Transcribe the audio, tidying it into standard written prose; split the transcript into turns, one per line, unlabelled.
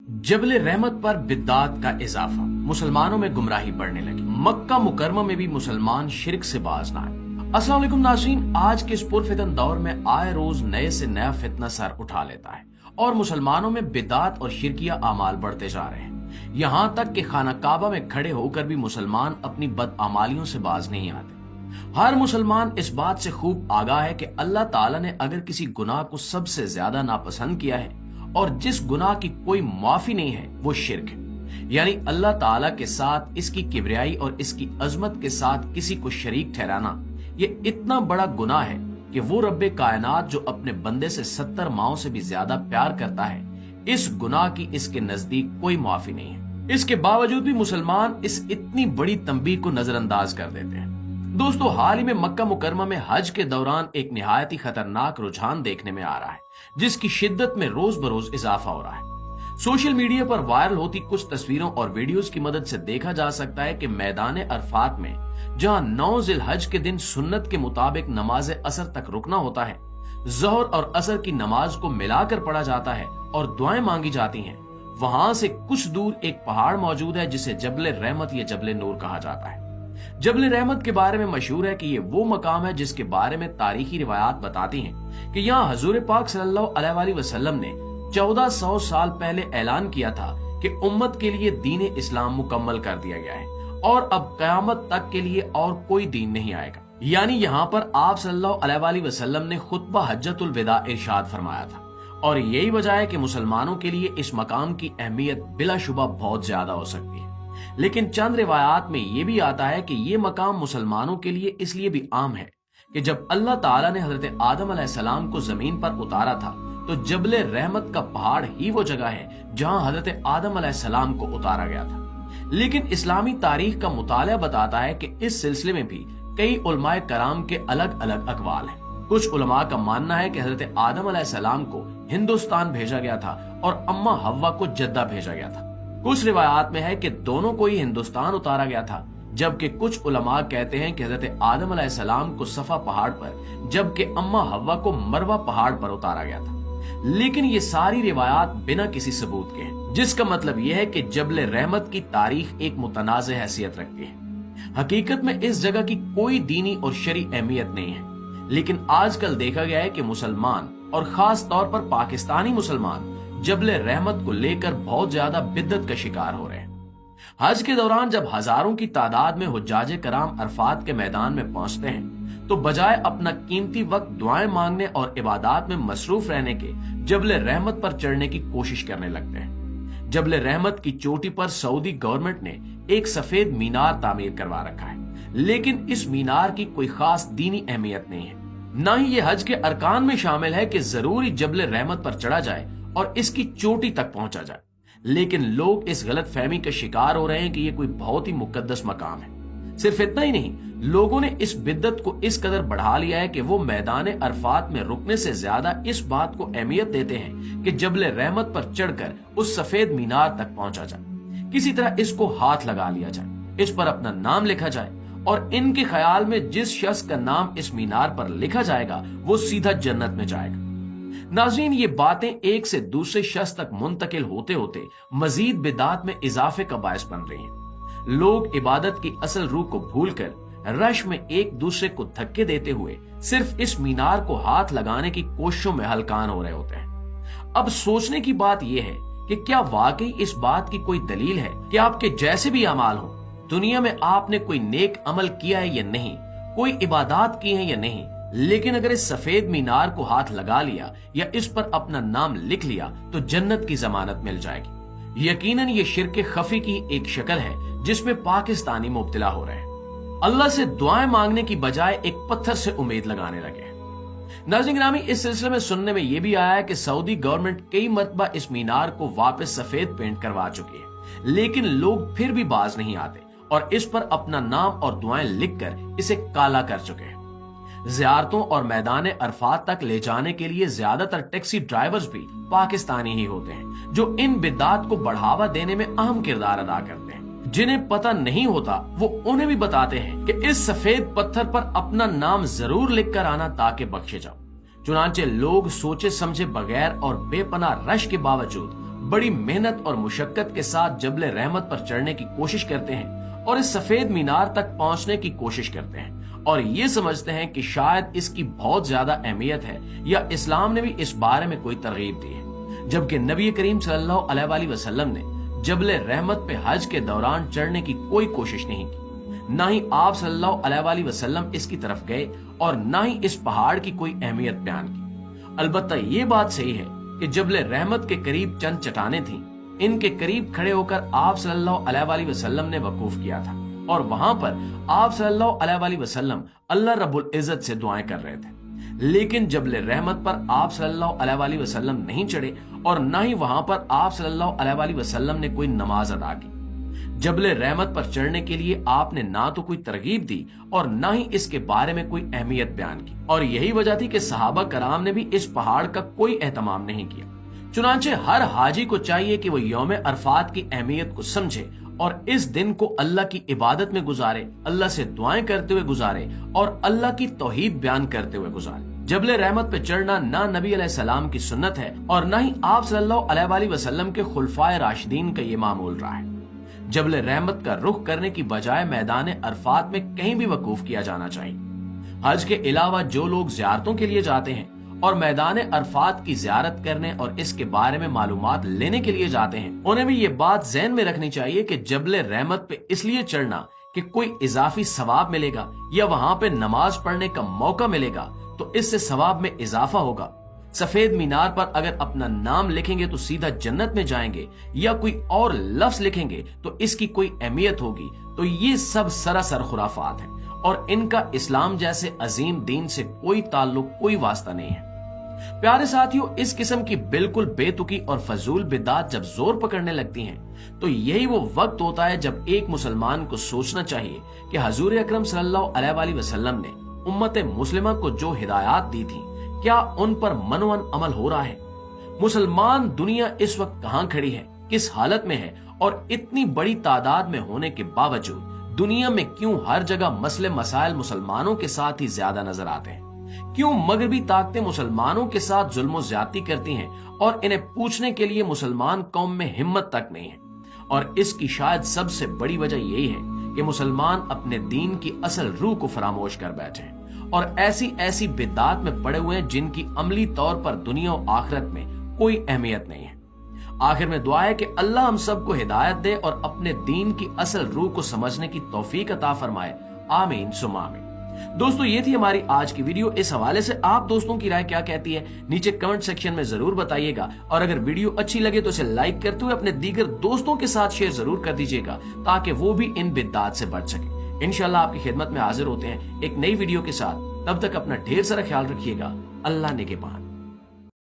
जबल रहमत पर बिद्दात का इजाफा, मुसलमानों में गुमराही बढ़ने लगी। मक्का मुकरमा में भी मुसलमान शिरक से बाज न आए। अस्सलाम वालेकुम नाज़रीन, आज के इस पुरफितन दौर में आए रोज नए से नया फितना सर उठा लेता है और मुसलमानों में बिदात और शिरकिया आमाल बढ़ते जा रहे हैं। यहाँ तक कि खाना काबा में खड़े होकर भी मुसलमान अपनी बदआमालियों से बाज नहीं आते। हर मुसलमान इस बात से खूब आगाह है कि अल्लाह ताला ने अगर किसी गुनाह को सबसे ज्यादा नापसंद किया है और जिस गुनाह की कोई माफी नहीं है वो शिर्क है। यानी अल्लाह ताला के साथ, इसकी किबरियाई और इसकी अजमत के साथ किसी को शरीक ठहराना, ये इतना बड़ा गुनाह है कि वो रब्बे कायनात जो अपने बंदे से 70 माओं से भी ज्यादा प्यार करता है, इस गुनाह की इसके नजदीक कोई माफी नहीं है। इसके बावजूद भी मुसलमान इस इतनी बड़ी तंबीह को नजरअंदाज कर देते हैं। दोस्तों, हाल ही में मक्का मुकरमा में हज के दौरान एक निहायत ही खतरनाक रुझान देखने में आ रहा है, जिसकी शिद्दत में रोज बरोज इजाफा हो रहा है। सोशल मीडिया पर वायरल होती कुछ तस्वीरों और वीडियोस की मदद से देखा जा सकता है कि मैदान अरफात में जहां 9 जिलहज के दिन सुन्नत के मुताबिक नमाज असर तक रुकना होता है, जोहर और असर की नमाज को मिलाकर पढ़ा जाता है और दुआएं मांगी जाती हैं, वहां से कुछ दूर एक पहाड़ मौजूद है जिसे जबल रहमत या जबल नूर कहा जाता है। जबल रहमत के बारे में मशहूर है कि ये वो मकाम है जिसके बारे में तारीखी रिवायात बताती हैं कि यहाँ हजूर पाक सल्लल्लाहु अलैहि वसल्लम ने 1400 साल पहले ऐलान किया था कि उम्मत के लिए दीन इस्लाम मुकम्मल कर दिया गया है और अब कयामत तक के लिए और कोई दीन नहीं आएगा। यानी यहाँ पर आप सल्लल्लाहु अलैहि वसल्लम ने खुतबा हज्जतुल विदा इरशाद फरमाया था और यही वजह है कि मुसलमानों के लिए इस मकाम की अहमियत बिलाशुबा बहुत ज्यादा हो सकती है। लेकिन चंद रिवायात में ये भी आता है कि ये मकाम मुसलमानों के लिए इसलिए भी आम है कि जब अल्लाह ताला ने हजरत आदम अलैहिस्सलाम को जमीन पर उतारा था तो जबल रहमत का पहाड़ ही वो जगह है जहां हजरत आदम अलैहिस्सलाम को उतारा गया था। लेकिन इस्लामी तारीख का मुताला बताता है कि इस सिलसिले में भी कई उलमाए कराम के अलग अलग अकवाल हैं। कुछ उलमा का मानना है कि हजरत आदम अलैहिस्सलाम को हिंदुस्तान भेजा गया था और अम्मा हव्वा को जद्दा भेजा गया था। कुछ रिवायात में है कि दोनों को ही हिंदुस्तान उतारा गया था, जबकि कुछ उलमा कहते हैं कि हजरत आदम अलैहिस्सलाम को सफा पहाड़ पर जबकि अम्मा हव्वा को मरवा पहाड़ पर उतारा गया था। लेकिन ये सारी रिवायात बिना किसी सबूत के हैं, जिसका मतलब यह है कि जबल रहमत की तारीख एक मुतनाज़ हैसियत रखती है। हकीकत में इस जगह की कोई दीनी और शरी अहमियत नहीं है, लेकिन आजकल देखा गया है कि मुसलमान और खास तौर पर पाकिस्तानी मुसलमान जबल रहमत को लेकर बहुत ज्यादा बिद्दत का शिकार हो रहे हैं। हज के दौरान जब हजारों की तादाद में हुज्जाजे कराम अरफात के मैदान में पहुंचते हैं तो बजाय अपना कीमती वक्त दुआएं मांगने और इबादत में मसरूफ रहने के जबल रहमत पर चढ़ने की कोशिश करने लगते हैं। जबल रहमत की चोटी पर सऊदी गवर्नमेंट ने एक सफेद मीनार तामीर करवा रखा है, लेकिन इस मीनार की कोई खास दीनी अहमियत नहीं है। न ही ये हज के अरकान में शामिल है कि जरूरी जबल रहमत पर चढ़ा जाए और इसकी चोटी तक पहुंचा जाए। लेकिन लोग इस गलत फहमी का शिकार हो रहे हैं कि ये कोई बहुत ही मुकद्दस मकाम है। सिर्फ इतना ही नहीं, लोगों ने इस बिद्दत को इस कदर बढ़ा लिया है कि वो मैदान अरफात में रुकने से ज्यादा इस बात को अहमियत देते हैं कि जबल रहमत पर चढ़कर उस सफेद मीनार तक पहुंचा जाए, किसी तरह इसको हाथ लगा लिया जाए, इस पर अपना नाम लिखा जाए और इनके ख्याल में जिस शख्स का नाम इस मीनार पर लिखा जाएगा वो सीधा जन्नत में जाएगा। नाज़रीन, ये बातें एक से दूसरे शख्स तक मुंतकिल होते होते मजीद बिदात में इजाफे का बायस बन रही हैं। लोग इबादत की असल रूह को भूलकर रश में एक दूसरे को धक्के देते हुए सिर्फ इस मीनार को हाथ लगाने की कोशिशों में हलकान हो रहे होते हैं। अब सोचने की बात यह है कि क्या वाकई इस बात की कोई दलील है कि आपके जैसे भी अमाल हो, दुनिया में आपने कोई नेक अमल किया है या नहीं, कोई इबादत की है या नहीं, लेकिन अगर इस सफेद मीनार को हाथ लगा लिया या इस पर अपना नाम लिख लिया तो जन्नत की जमानत मिल जाएगी। यकीनन ये शिर्क खफी की एक शक्ल है जिसमें पाकिस्तानी मुब्तला हो रहे हैं। अल्लाह से दुआएं मांगने की बजाय एक पत्थर से उम्मीद लगाने लगे। नाज़रीन गिरामी, इस सिलसिले में सुनने में यह भी आया है कि सऊदी गवर्नमेंट कई मरतबा इस मीनार को वापस सफेद पेंट करवा चुकी है, लेकिन लोग फिर भी बाज नहीं आते और इस पर अपना नाम और दुआएं लिखकर इसे काला कर चुके हैं। ज़ियारतों और मैदान अरफात तक ले जाने के लिए ज्यादातर टैक्सी ड्राइवर्स भी पाकिस्तानी ही होते हैं, जो इन बिदात को बढ़ावा देने में अहम किरदार अदा करते हैं। जिन्हें पता नहीं होता वो उन्हें भी बताते हैं कि इस सफेद पत्थर पर अपना नाम जरूर लिख कर आना ताकि बख्शे जाओ। चुनांचे लोग सोचे समझे बगैर और बेपनाह रश के बावजूद बड़ी मेहनत और मुशक्कत के साथ जबल रहमत पर चढ़ने की कोशिश करते हैं और इस सफेद मीनार तक पहुंचने की कोशिश करते हैं और ये समझते हैं कि शायद इसकी बहुत ज्यादा अहमियत है या इस्लाम ने भी इस बारे में कोई तरगीब दी है, जबकि नबी करीम सल्लल्लाहु अलैहि वसल्लम ने जबल रहमत पे हज के दौरान चढ़ने की कोई कोशिश नहीं की। ना ही आप सल्लल्लाहु अलैहि वसल्लम इसकी तरफ गए और ना ही इस पहाड़ की कोई अहमियत बयान की। अलबत्ता ये बात सही है कि जबल रहमत के करीब चंद चट्टानें थीं, इनके करीब खड़े होकर आप सल्लल्लाहु अलैहि वसल्लम ने वकूफ किया था और वहां पर आप सल्लल्लाहु अलैहि वसल्लम अल्लाह रब्बुल इज्जत से दुआएं कर रहे थे। लेकिन जबल रहमत पर आप सल्लल्लाहु अलैहि वसल्लम नहीं चढ़े और ना ही वहां पर आप सल्लल्लाहु अलैहि वसल्लम ने कोई नमाज अदा की। जबल रहमत पर चढ़ने के लिए आपने ना तो कोई तरगीब दी और ना ही इसके बारे में कोई अहमियत बयान की और यही वजह थी कि सहाबा कराम ने भी इस पहाड़ का कोई एहतमाम नहीं किया। चुनांचे हर हाजी को चाहिए कि वो यौम अरफात की अहमियत को समझे और इस दिन को अल्लाह की इबादत में गुजारे, अल्लाह से दुआएं करते हुए गुजारे और अल्लाह की तौहीद बयान करते हुए गुजारे। जबल रहमत पे चढ़ना ना नबी अलैहिस्सलाम की सुन्नत है और ना ही आप सल्लल्लाहु अलैहि वसल्लम के खुलफाए राशिदीन का ये मामूल रहा है। जबल रहमत का रुख करने की बजाय मैदान अरफात में कहीं भी वकूफ किया जाना चाहिए। हज के अलावा जो लोग ज़ियारतों के लिए जाते हैं और मैदान अरफात की ज़ियारत करने और इसके बारे में मालूमात लेने के लिए जाते हैं, उन्हें भी ये बात ज़हन में रखनी चाहिए कि जबल रहमत पे इसलिए चढ़ना कि कोई इजाफी सवाब मिलेगा या वहां पे नमाज पढ़ने का मौका मिलेगा तो इससे सवाब में इजाफा होगा। सफेद मीनार पर अगर अपना नाम लिखेंगे तो सीधा जन्नत में जाएंगे या कोई और लफ्ज लिखेंगे तो इसकी कोई अहमियत होगी, तो ये सब सरासर खुराफात है और इनका इस्लाम जैसे अजीम दीन से कोई ताल्लुक, कोई वास्ता नहीं है। प्यारे साथियों, इस किस्म की बिल्कुल बेतुकी और फजूल बिदात जब जोर पकड़ने लगती हैं तो यही वो वक्त होता है जब एक मुसलमान को सोचना चाहिए कि हजूर अकरम सल्लल्लाहु अलैहि वसल्लम ने उम्मत मुस्लिमा को जो हिदायत दी थी, क्या उन पर मनवन अमल हो रहा है? मुसलमान दुनिया इस वक्त कहां खड़ी है, किस हालत में है और इतनी बड़ी तादाद में होने के बावजूद दुनिया में क्यों हर जगह मसले मसाइल मुसलमानों के साथ ही ज्यादा नजर आते हैं? क्यों मगरबी ताकतें मुसलमानों के साथ जुल्म ज्यादती करती हैं और इन्हें पूछने के लिए मुसलमान कौम में हिम्मत तक नहीं है? और इसकी शायद सबसे बड़ी वजह यही है कि मुसलमान अपने दीन की असल रूह को फरामोश कर बैठे हैं और ऐसी ऐसी बिदात में पड़े हुए हैं जिनकी अमली तौर पर दुनिया और आखिरत में कोई अहमियत नहीं है। आखिर में दुआ है कि अल्लाह हम सबको हिदायत दे और अपने दीन की असल रूह को समझने की तौफीक अता फरमाए। आमीन सुम्मा आमीन। दोस्तों, ये थी हमारी आज की वीडियो। इस हवाले से आप दोस्तों की राय क्या कहती है नीचे कमेंट सेक्शन में जरूर बताइएगा और अगर वीडियो अच्छी लगे तो इसे लाइक करते हुए अपने दीगर दोस्तों के साथ शेयर जरूर कर दीजिएगा ताकि वो भी इन बिद्दात से बच सके। इंशाल्लाह आपकी खिदमत में हाजिर होते हैं एक नई वीडियो के साथ। तब तक अपना ढेर सारा ख्याल रखिएगा। अल्लाह निगहबान।